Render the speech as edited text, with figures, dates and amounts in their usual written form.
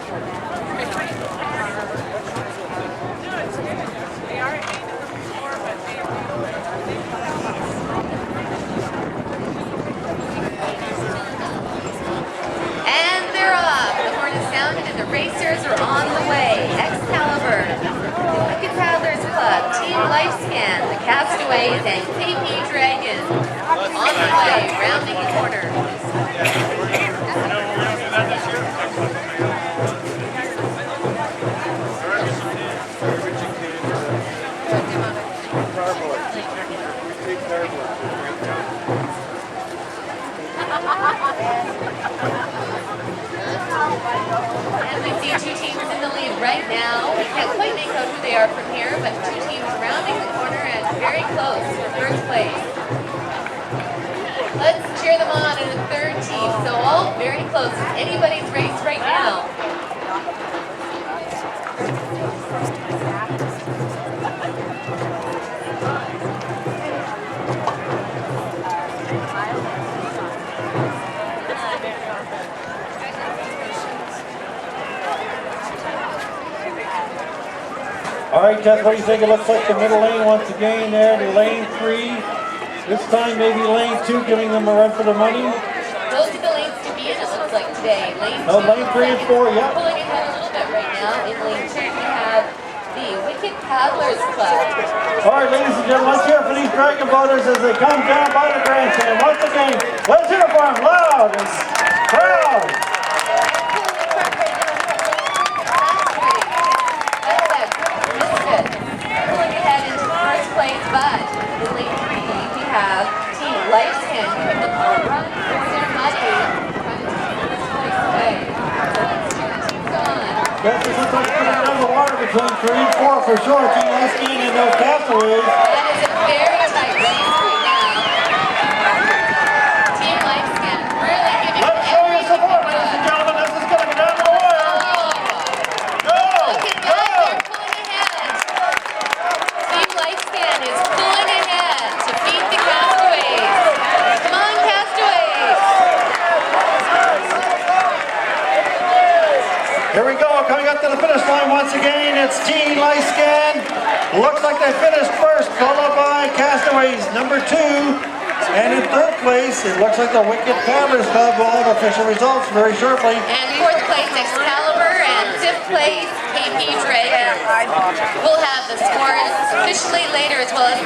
And they're off. The horn is sounded and the racers are on the way. Excalibur, the Wicked Paddlers Club, Team LifeScan, the Castaways, and KP Dragon on the way, rounding the corner. And we see two teams in the lead right now. We can't quite make out who they are from here, but two teams rounding the corner and very close for first place. Let's cheer them on in the third team. So all very close. It's anybody's race right now. All right, Jeff, what do you think? It looks like the middle lane once again there to lane 3. This time maybe lane 2 giving them a run for the money. Those are the lanes to be in, it looks like today. Lane 2. No, lane 3 and 4, yeah. Pulling ahead a little bit right now. In lane 2 we have the Wicked Paddlers Club. All right, ladies and gentlemen, let's hear for these Dragon Boaters as they come down by the grandstand. Once again, let's hear for them loud and proud. But in lane 3 we have Team LifeScan giving them a run for their money. Running to first place away. So let's cheer the teams on. Yes, this looks like putting another water between 3 and 4 for sure. Team LifeScan and those Castaways. That is a very tight race right now. Team LifeScan really giving Let's show you support, ladies and gentlemen. This is going to go down to the wire. Go! Look at that, they're pulling ahead. Team LifeScan is pulling ahead to beat the Castaways. Come on, Castaways! Here we go, coming up to the finish line once again. It's Team LifeScan. Looks like they finished first, followed by Castaways number 2. And in third place, it looks like the Wicked Paddlers Club will have official results very shortly. And fourth place, Excalibur, and fifth place, KP Dragon. We'll have the scores officially later as well as the